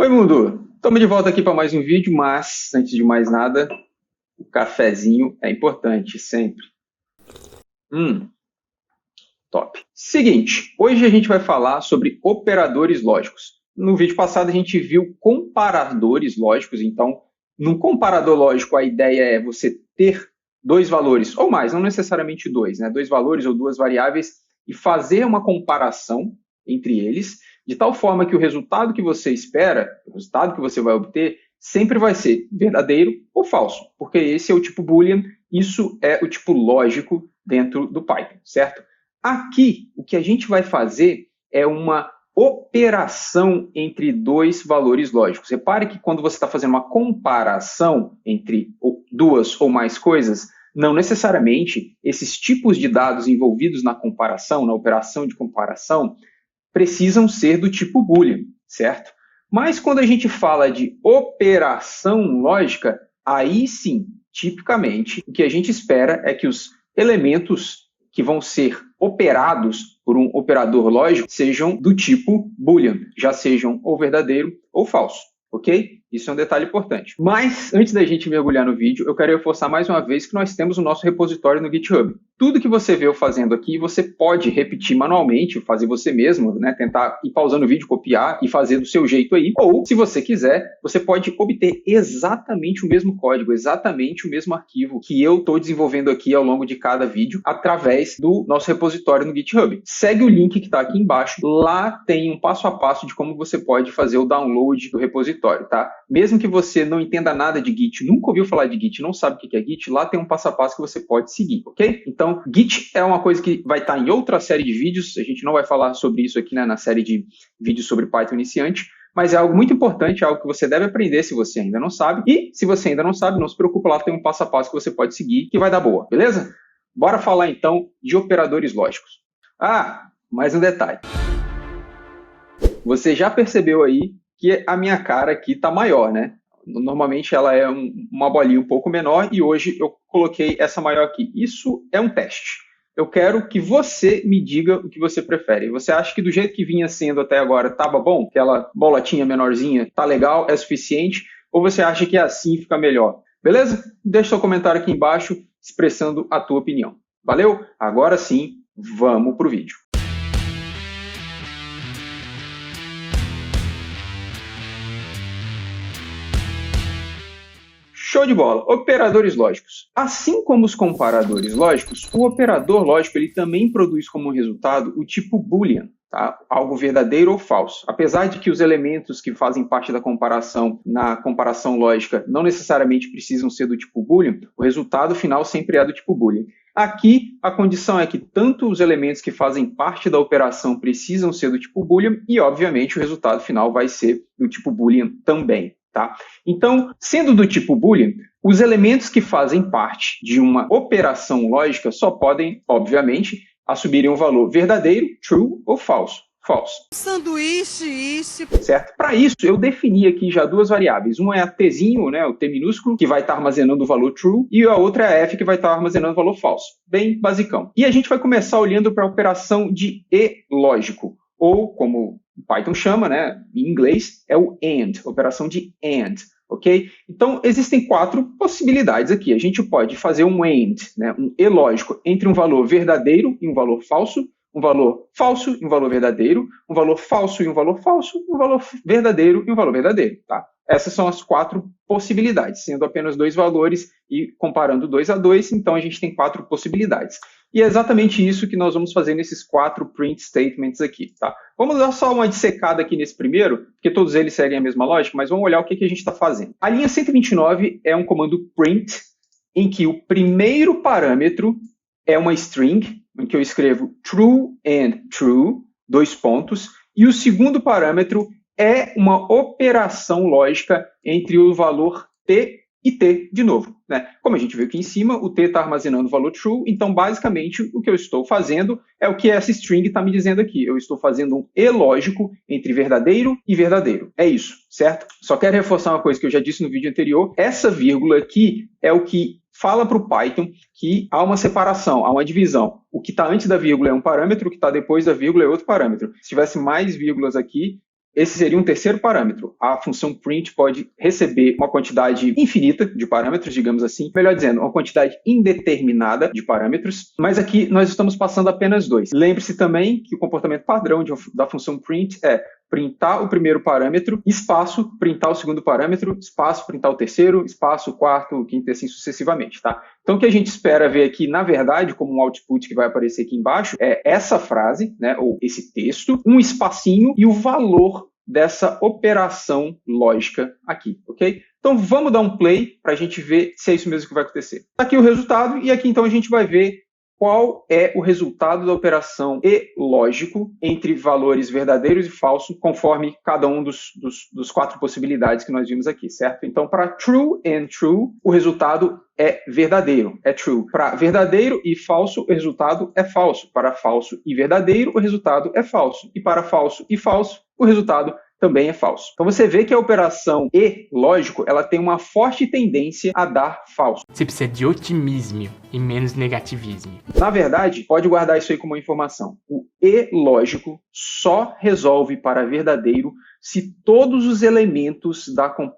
Oi, mundo! Estamos de volta aqui para mais um vídeo, mas antes de mais nada, o cafezinho é importante, sempre. Hum, top. Seguinte, hoje a gente vai falar sobre operadores lógicos. No vídeo passado a gente viu comparadores lógicos, então, num comparador lógico a ideia é você ter dois valores, ou mais, não necessariamente dois, né? Dois valores ou duas variáveis e fazer uma comparação entre eles, de tal forma que o resultado que você espera, o resultado que você vai obter, sempre vai ser verdadeiro ou falso, porque esse é o tipo Boolean, isso é o tipo lógico dentro do Python, certo? Aqui, o que a gente vai fazer é uma operação entre dois valores lógicos. Repare que quando você está fazendo uma comparação entre duas ou mais coisas, não necessariamente esses tipos de dados envolvidos na comparação, na operação de comparação, precisam ser do tipo Boolean, certo? Mas quando a gente fala de operação lógica, aí sim, tipicamente, o que a gente espera é que os elementos que vão ser operados por um operador lógico sejam do tipo Boolean, já sejam ou verdadeiro ou falso, ok? Isso é um detalhe importante. Mas, antes da gente mergulhar no vídeo, eu quero reforçar mais uma vez que nós temos o nosso repositório no GitHub. Tudo que você vê eu fazendo aqui, você pode repetir manualmente, fazer você mesmo, né? Tentar ir pausando o vídeo, copiar e fazer do seu jeito aí. Ou, se você quiser, você pode obter exatamente o mesmo código, exatamente o mesmo arquivo que eu estou desenvolvendo aqui ao longo de cada vídeo, através do nosso repositório no GitHub. Segue o link que está aqui embaixo. Lá tem um passo a passo de como você pode fazer o download do repositório, tá? Mesmo que você não entenda nada de Git, nunca ouviu falar de Git, não sabe o que é Git, lá tem um passo a passo que você pode seguir, ok? Então, Git é uma coisa que vai estar em outra série de vídeos, a gente não vai falar sobre isso aqui, né, na série de vídeos sobre Python iniciante, mas é algo muito importante, é algo que você deve aprender se você ainda não sabe, e se você ainda não sabe, não se preocupe, lá tem um passo a passo que você pode seguir, que vai dar boa, beleza? Bora falar então de operadores lógicos. Ah, mais um detalhe. Você já percebeu aí que a minha cara aqui está maior, né? Normalmente ela é uma bolinha um pouco menor e hoje eu coloquei essa maior aqui. Isso é um teste. Eu quero que você me diga o que você prefere. Você acha que do jeito que vinha sendo até agora estava bom? Aquela bolotinha menorzinha tá legal, é suficiente? Ou você acha que assim fica melhor? Beleza? Deixa seu comentário aqui embaixo expressando a tua opinião. Valeu? Agora sim, vamos pro vídeo. Show de bola! Operadores lógicos. Assim como os comparadores lógicos, o operador lógico ele também produz como resultado o tipo Boolean, tá? Algo verdadeiro ou falso. Apesar de que os elementos que fazem parte da comparação na comparação lógica não necessariamente precisam ser do tipo Boolean, o resultado final sempre é do tipo Boolean. Aqui, a condição é que tanto os elementos que fazem parte da operação precisam ser do tipo Boolean e, obviamente, o resultado final vai ser do tipo Boolean também. Tá? Então, sendo do tipo Boolean, os elementos que fazem parte de uma operação lógica só podem, obviamente, assumirem um valor verdadeiro, true ou falso. False. Sanduíche, isso. Certo? Para isso, eu defini aqui já duas variáveis. Uma é a tzinho, né, o t minúsculo, que vai estar armazenando o valor true, e a outra é a f, que vai estar armazenando o valor falso. Bem basicão. E a gente vai começar olhando para a operação de e lógico, ou como o Python chama, né, em inglês, é o AND, operação de AND, ok? Então, existem quatro possibilidades aqui. A gente pode fazer um AND, né, um e lógico, entre um valor verdadeiro e um valor falso e um valor verdadeiro, um valor falso e um valor falso, um valor verdadeiro e um valor verdadeiro, tá? Essas são as quatro possibilidades, sendo apenas dois valores e comparando 2 a 2, então a gente tem quatro possibilidades. E é exatamente isso que nós vamos fazer nesses quatro print statements aqui, tá? Vamos dar só uma dissecada aqui nesse primeiro, porque todos eles seguem a mesma lógica, mas vamos olhar o que a gente está fazendo. A linha 129 é um comando print, em que o primeiro parâmetro é uma string, em que eu escrevo true and true, dois pontos, e o segundo parâmetro é uma operação lógica entre o valor t e t de novo, né? Como a gente viu aqui em cima, o t está armazenando o valor true, então basicamente o que eu estou fazendo é o que essa string está me dizendo aqui. Eu estou fazendo um e lógico entre verdadeiro e verdadeiro. É isso, certo? Só quero reforçar uma coisa que eu já disse no vídeo anterior. Essa vírgula aqui é o que fala para o Python que há uma separação, há uma divisão. O que está antes da vírgula é um parâmetro, o que está depois da vírgula é outro parâmetro. Se tivesse mais vírgulas aqui, esse seria um terceiro parâmetro. A função print pode receber uma quantidade infinita de parâmetros, digamos assim, melhor dizendo, uma quantidade indeterminada de parâmetros, mas aqui nós estamos passando apenas 2. Lembre-se também que o comportamento padrão da função print é printar o primeiro parâmetro, espaço, printar o segundo parâmetro, espaço, printar o terceiro, espaço, o quarto, o quinto e assim sucessivamente, tá? Então o que a gente espera ver aqui, na verdade, como um output que vai aparecer aqui embaixo, é essa frase, né, ou esse texto, um espacinho e o valor dessa operação lógica aqui, ok? Então vamos dar um play para a gente ver se é isso mesmo que vai acontecer. Aqui o resultado, e aqui então a gente vai ver qual é o resultado da operação e lógico entre valores verdadeiros e falsos, conforme cada um dos 4 possibilidades que nós vimos aqui, certo? Então, para true and true, o resultado é verdadeiro, é true. Para verdadeiro e falso, o resultado é falso. Para falso e verdadeiro, o resultado é falso. E para falso e falso, o resultado também é falso. Então você vê que a operação e lógico, ela tem uma forte tendência a dar falso. Você precisa de otimismo e menos negativismo. Na verdade, pode guardar isso aí como uma informação. O e lógico só resolve para verdadeiro se todos os elementos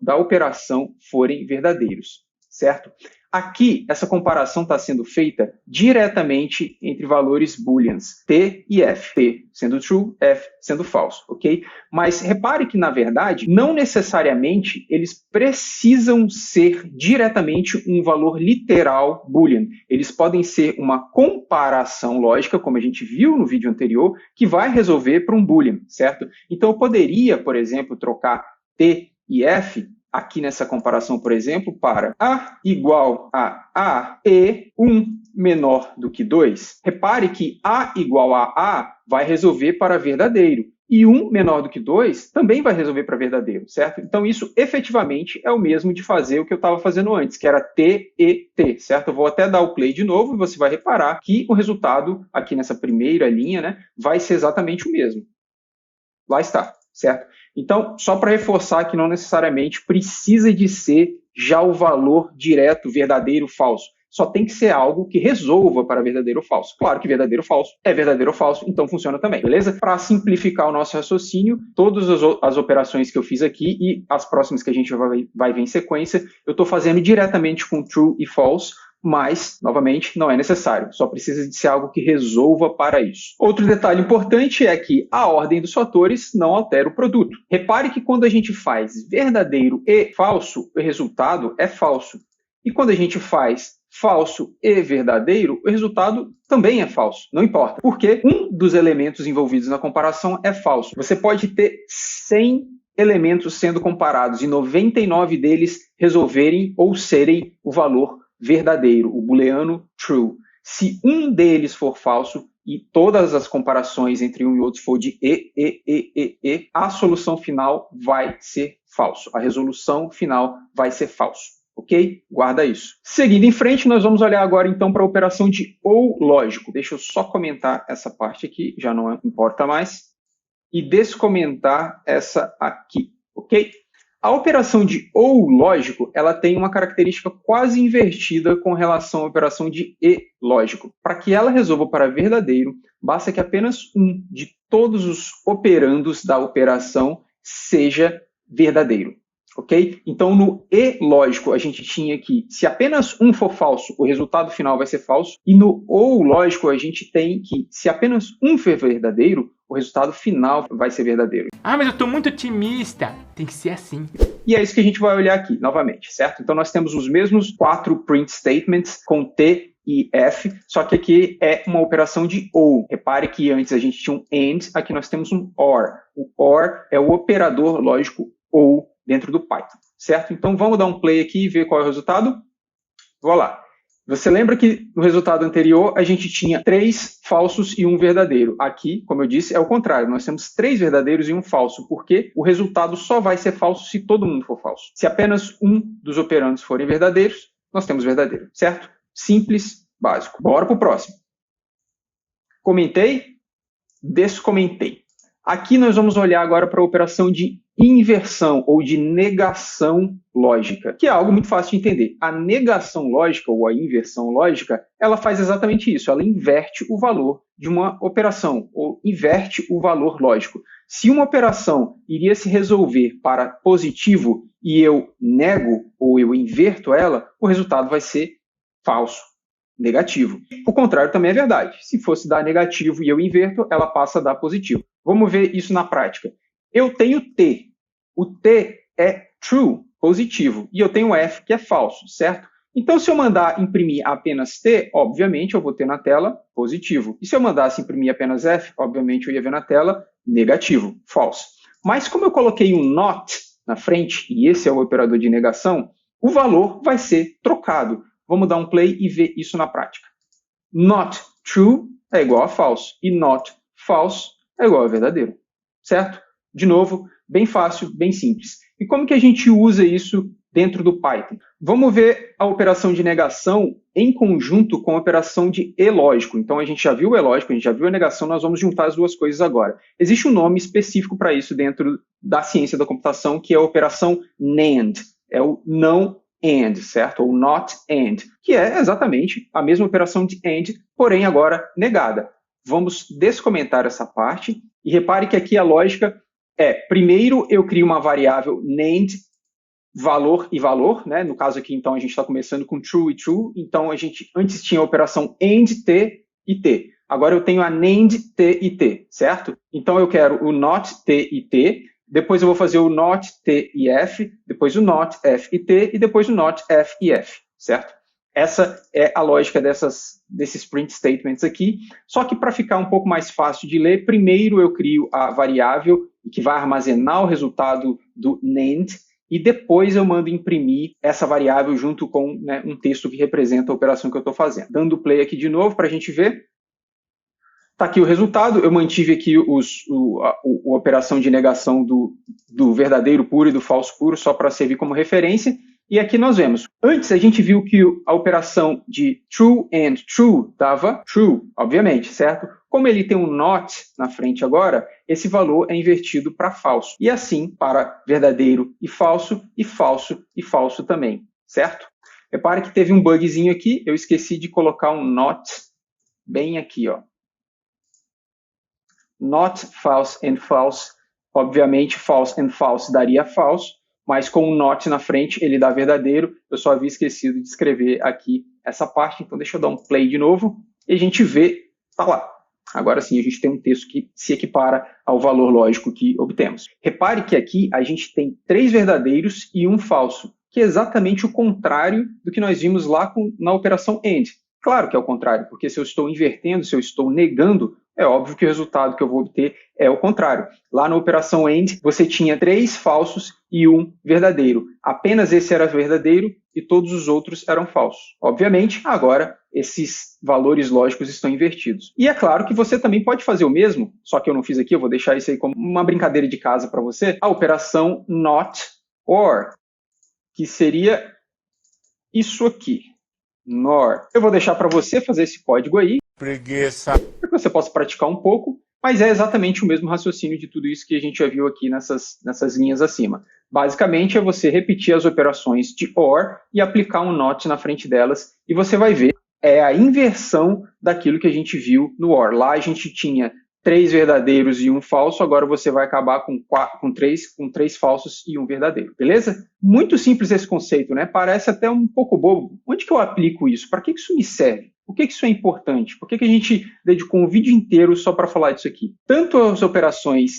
da operação forem verdadeiros, certo? Aqui, essa comparação está sendo feita diretamente entre valores booleans, T e F. T sendo true, F sendo falso, ok? Mas repare que, na verdade, não necessariamente eles precisam ser diretamente um valor literal boolean. Eles podem ser uma comparação lógica, como a gente viu no vídeo anterior, que vai resolver para um boolean, certo? Então, eu poderia, por exemplo, trocar T e F aqui nessa comparação, por exemplo, para A igual a A e 1 menor do que 2. Repare que A igual a A vai resolver para verdadeiro. E 1 menor do que 2 também vai resolver para verdadeiro, certo? Então, isso efetivamente é o mesmo de fazer o que eu estava fazendo antes, que era T e T, certo? Eu vou até dar o play de novo e você vai reparar que o resultado aqui nessa primeira linha, né, vai ser exatamente o mesmo. Lá está, certo? Então, só para reforçar que não necessariamente precisa de ser já o valor direto, verdadeiro, falso. Só tem que ser algo que resolva para verdadeiro ou falso. Claro que verdadeiro ou falso é verdadeiro ou falso, então funciona também, beleza? Para simplificar o nosso raciocínio, todas as operações que eu fiz aqui e as próximas que a gente vai ver em sequência, eu estou fazendo diretamente com true e false, mas, novamente, não é necessário. Só precisa de ser algo que resolva para isso. Outro detalhe importante é que a ordem dos fatores não altera o produto. Repare que quando a gente faz verdadeiro e falso, o resultado é falso. E quando a gente faz falso e verdadeiro, o resultado também é falso. Não importa. Porque um dos elementos envolvidos na comparação é falso. Você pode ter 100 elementos sendo comparados e 99 deles resolverem ou serem o valor verdadeiro, o booleano true. Se um deles for falso e todas as comparações entre um e outro for de e, a solução final vai ser falso. A resolução final vai ser falso. Ok? Guarda isso. Seguindo em frente, nós vamos olhar agora então para a operação de ou lógico. Deixa eu só comentar essa parte aqui, já não importa mais. E descomentar essa aqui. Ok? A operação de ou lógico, ela tem uma característica quase invertida com relação à operação de e lógico. Para que ela resolva para verdadeiro, basta que apenas um de todos os operandos da operação seja verdadeiro. Ok? Então, no e lógico, a gente tinha que, se apenas um for falso, o resultado final vai ser falso. E no ou lógico, a gente tem que, se apenas um for verdadeiro, o resultado final vai ser verdadeiro. Ah, mas eu estou muito otimista. Tem que ser assim. E é isso que a gente vai olhar aqui, novamente, certo? Então, nós temos os mesmos 4 print statements com T e F, só que aqui é uma operação de OR. Repare que antes a gente tinha um AND, aqui nós temos um OR. O OR é o operador lógico OR dentro do Python, certo? Então, vamos dar um play aqui e ver qual é o resultado. Vou lá. Você lembra que no resultado anterior a gente tinha 3 falsos e 1 verdadeiro. Aqui, como eu disse, é o contrário. Nós temos 3 verdadeiros e 1 falso, porque o resultado só vai ser falso se todo mundo for falso. Se apenas um dos operandos forem verdadeiros, nós temos verdadeiro, certo? Simples, básico. Bora para o próximo. Comentei, descomentei. Aqui nós vamos olhar agora para a operação de inversão ou de negação lógica, que é algo muito fácil de entender. A negação lógica ou a inversão lógica, ela faz exatamente isso, ela inverte o valor de uma operação, ou inverte o valor lógico. Se uma operação iria se resolver para positivo e eu nego ou eu inverto ela, o resultado vai ser falso, negativo. O contrário também é verdade. Se fosse dar negativo e eu inverto, ela passa a dar positivo. Vamos ver isso na prática. Eu tenho T. O T é true, positivo, e eu tenho F, que é falso, certo? Então, se eu mandar imprimir apenas T, obviamente eu vou ter na tela positivo. E se eu mandasse imprimir apenas F, obviamente eu ia ver na tela negativo, false. Mas como eu coloquei um not na frente, e esse é o operador de negação, o valor vai ser trocado. Vamos dar um play e ver isso na prática. Not true é igual a false, e not false é igual a verdadeiro, certo? De novo, bem fácil, bem simples. E como que a gente usa isso dentro do Python? Vamos ver a operação de negação em conjunto com a operação de e-lógico. Então, a gente já viu o e-lógico, a gente já viu a negação, nós vamos juntar as duas coisas agora. Existe um nome específico para isso dentro da ciência da computação, que é a operação NAND. É o não AND, certo? Ou not AND, que é exatamente a mesma operação de AND, porém agora negada. Vamos descomentar essa parte e repare que aqui a lógica é, primeiro eu crio uma variável named valor e valor, né? No caso aqui, então, a gente está começando com true e true, então a gente antes tinha a operação AND T e T. Agora eu tenho a named T e T, certo? Então eu quero o not T e T, depois eu vou fazer o not T e F, depois o not F e T e depois o not F e F, certo? Essa é a lógica desses print statements aqui, só que para ficar um pouco mais fácil de ler, primeiro eu crio a variável que vai armazenar o resultado do named, e depois eu mando imprimir essa variável junto com, né, um texto que representa a operação que eu estou fazendo. Dando play aqui de novo para a gente ver. Está aqui o resultado, eu mantive aqui a operação de negação do verdadeiro puro e do falso puro, só para servir como referência. E aqui nós vemos, antes a gente viu que a operação de true and true dava true, obviamente, certo? Como ele tem um not na frente agora, esse valor é invertido para falso. E assim para verdadeiro e falso e falso também, certo? Repare que teve um bugzinho aqui, eu esqueci de colocar um not bem aqui, ó. Not false and false, obviamente false and false daria falso, mas com um not na frente ele dá verdadeiro. Eu só havia esquecido de escrever aqui essa parte, então deixa eu dar um play de novo e a gente vê, tá lá. Agora sim a gente tem um texto que se equipara ao valor lógico que obtemos. Repare que aqui a gente tem 3 verdadeiros e um falso, que é exatamente o contrário do que nós vimos lá na operação AND. Claro que é o contrário, porque se eu estou invertendo, se eu estou negando, é óbvio que o resultado que eu vou obter é o contrário. Lá na operação AND, você tinha 3 falsos e um verdadeiro. Apenas esse era verdadeiro e todos os outros eram falsos. Obviamente, agora, esses valores lógicos estão invertidos. E é claro que você também pode fazer o mesmo, só que eu não fiz aqui, eu vou deixar isso aí como uma brincadeira de casa para você, a operação not or, que seria isso aqui. Nor. Eu vou deixar para você fazer esse código aí. Preguiça. Para que você possa praticar um pouco, mas é exatamente o mesmo raciocínio de tudo isso que a gente já viu aqui nessas linhas acima. Basicamente é você repetir as operações de OR e aplicar um NOT na frente delas, e você vai ver, é a inversão daquilo que a gente viu no OR. Lá a gente tinha 3 verdadeiros e um falso, agora você vai acabar com 3 falsos e um verdadeiro, beleza? Muito simples esse conceito, né? Parece até um pouco bobo. Onde que eu aplico isso? Para que isso me serve? Por que isso é importante? Por que a gente dedicou um vídeo inteiro só para falar disso aqui? Tanto as operações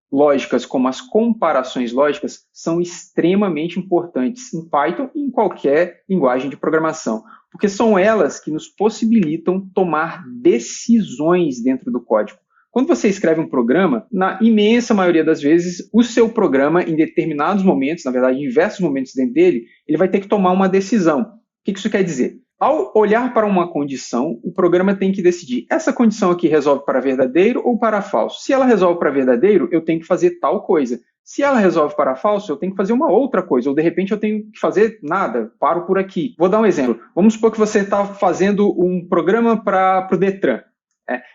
lógicas como as comparações lógicas são extremamente importantes em Python e em qualquer linguagem de programação, porque são elas que nos possibilitam tomar decisões dentro do código. Quando você escreve um programa, na imensa maioria das vezes, o seu programa, em determinados momentos, na verdade, em diversos momentos dentro dele, ele vai ter que tomar uma decisão. O que isso quer dizer? Ao olhar para uma condição, o programa tem que decidir, essa condição aqui resolve para verdadeiro ou para falso? Se ela resolve para verdadeiro, eu tenho que fazer tal coisa. Se ela resolve para falso, eu tenho que fazer uma outra coisa, ou de repente eu tenho que fazer nada, paro por aqui. Vou dar um exemplo. Vamos supor que você está fazendo um programa para o Detran.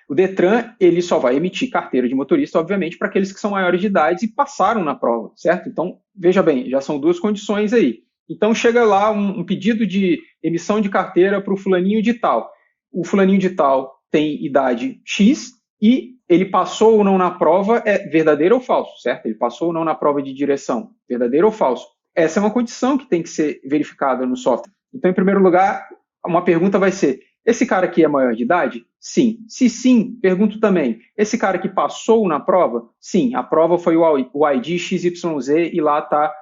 O Detran, ele só vai emitir carteira de motorista, obviamente, para aqueles que são maiores de idade e passaram na prova, certo? Então, veja bem, já são 2 condições aí. Então, chega lá um pedido de emissão de carteira para o fulaninho de tal. O fulaninho de tal tem idade X e ele passou ou não na prova é verdadeiro ou falso, certo? Ele passou ou não na prova de direção, verdadeiro ou falso. Essa é uma condição que tem que ser verificada no software. Então, em primeiro lugar, uma pergunta vai ser: esse cara aqui é maior de idade? Sim. Se sim, pergunto também: esse cara que passou na prova? Sim, a prova foi o ID XYZ e lá está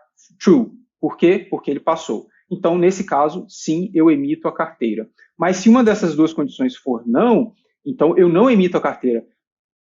true. Por quê? Porque ele passou. Então, nesse caso, sim, eu emito a carteira. Mas se uma dessas duas condições for não, então eu não emito a carteira.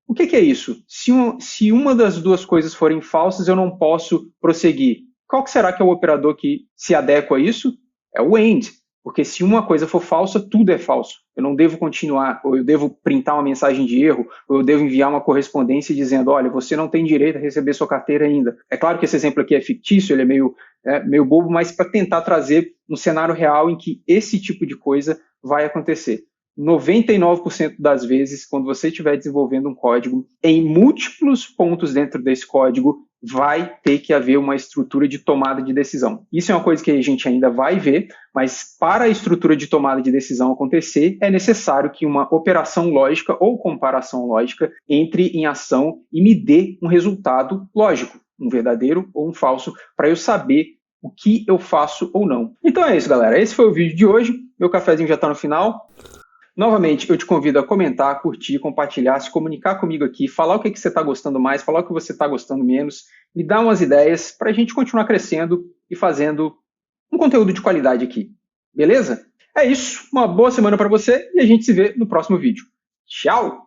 O que é isso? Se uma das duas coisas forem falsas, eu não posso prosseguir. Qual que será que é o operador que se adequa a isso? É o AND. Porque se uma coisa for falsa, tudo é falso. Eu não devo continuar, ou eu devo printar uma mensagem de erro, ou eu devo enviar uma correspondência dizendo: olha, você não tem direito a receber sua carteira ainda. É claro que esse exemplo aqui é fictício, ele é meio bobo, mas para tentar trazer um cenário real em que esse tipo de coisa vai acontecer. 99% das vezes, quando você estiver desenvolvendo um código, em múltiplos pontos dentro desse código, vai ter que haver uma estrutura de tomada de decisão. Isso é uma coisa que a gente ainda vai ver, mas para a estrutura de tomada de decisão acontecer, é necessário que uma operação lógica ou comparação lógica entre em ação e me dê um resultado lógico, um verdadeiro ou um falso, para eu saber o que eu faço ou não. Então é isso, galera. Esse foi o vídeo de hoje. Meu cafezinho já está no final. Novamente, eu te convido a comentar, curtir, compartilhar, se comunicar comigo aqui, falar o que você está gostando mais, falar o que você está gostando menos, me dar umas ideias para a gente continuar crescendo e fazendo um conteúdo de qualidade aqui. Beleza? É isso. Uma boa semana para você e a gente se vê no próximo vídeo. Tchau!